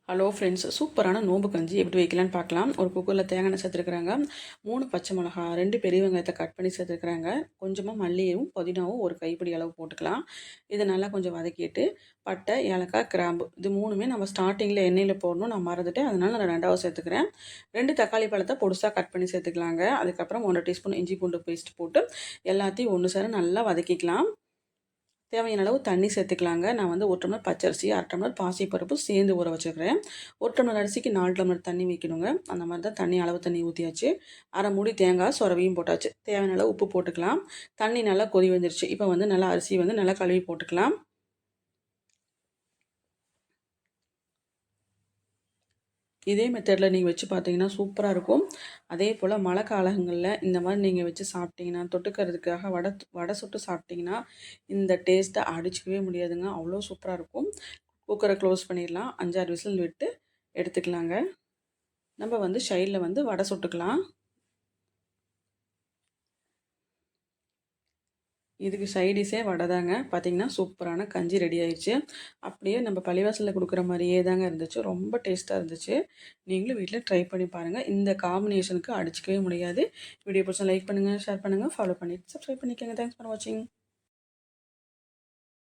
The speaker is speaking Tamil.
ஹலோ ஃப்ரெண்ட்ஸ், சூப்பரான நோம்பு கஞ்சி எப்படி வைக்கலான்னு பார்க்கலாம். ஒரு குக்கரில் தேங்காய் எண்ணெய் சேர்த்துருக்குறாங்க, 3 பச்சை மிளகா, 2 பெரிய வெங்காயத்தை கட் பண்ணி சேர்த்துருக்குறாங்க, கொஞ்சமாக மல்லியும் புதினாவும் ஒரு கைப்பிடி அளவு போட்டுக்கலாம். இதை நல்லா கொஞ்சம் வதக்கிட்டு பட்டை, ஏலக்காய், கிராம்பு இது 3மே நம்ம ஸ்டார்டிங்கில் எண்ணெயில் போடணும். நான் மறந்துட்டேன், அதனால நான் 2வது சேர்த்துக்கிறேன். 2 தக்காளி பழத்தை பொடுசாக கட் பண்ணி சேர்த்துக்கலாங்க. அதுக்கப்புறம் 1 டீஸ்பூன் இஞ்சி பூண்டு பேஸ்ட் போட்டு எல்லாத்தையும் ஒன்று சேர நல்லா வதக்கிக்கலாம். தேவையான அளவு தண்ணி சேர்த்துக்கலாங்க. நான் வந்து 1 டம்ளர் பச்சரிசி, 1/2 டம்ளர் பாசிப்பருப்பு சேர்ந்து ஊற வச்சுருக்கிறேன். 1 டம்ளர் அரிசிக்கு 4 டம்ளர் தண்ணி வைக்கணுங்க. அந்த மாதிரி தான் தண்ணி அளவு தண்ணி ஊற்றியாச்சு. 1/2 மூடி தேங்காய் சொரவியும் போட்டாச்சு. தேவையான அளவு உப்பு போட்டுக்கலாம். தண்ணி நல்லா கொதி வந்துருச்சு. இப்போ வந்து நல்லா அரிசி வந்து நல்லா கழுவி போட்டுக்கலாம். இதே மெத்தடில் நீங்கள் வச்சு பார்த்தீங்கன்னா சூப்பராக இருக்கும். அதே போல் மழை காலங்களில் இந்த மாதிரி நீங்கள் வச்சு சாப்பிட்டீங்கன்னா, தொட்டுக்கிறதுக்காக வடை சுட்டு சாப்பிட்டிங்கன்னா இந்த டேஸ்ட்டை அடிச்சுக்கவே முடியாதுங்க. அவ்வளோ சூப்பராக இருக்கும். குக்கரை க்ளோஸ் பண்ணிடலாம். 5, 6 விசில் விட்டு எடுத்துக்கலாங்க. நம்ம வந்து சைடில் வந்து வடை சுட்டுக்கலாம். இதுக்கு சைடிஷே வடை தாங்க. பார்த்தீங்கன்னா சூப்பரான கஞ்சி ரெடி ஆயிடுச்சு. அப்படியே நம்ம பள்ளிவாசலில் கொடுக்குற மாதிரியே தாங்க இருந்துச்சு. ரொம்ப டேஸ்ட்டாக இருந்துச்சு. நீங்களும் வீட்டில் ட்ரை பண்ணி பாருங்கள். இந்த காம்பினேஷனுக்கு அடிச்சிக்கவே முடியாது. வீடியோ பிடிச்சா லைக் பண்ணுங்கள், ஷேர் பண்ணுங்கள், ஃபாலோ பண்ணிட்டு சப்ஸ்கிரைப் பண்ணிக்கோங்க. தேங்க்ஸ் ஃபார் வாட்சிங்.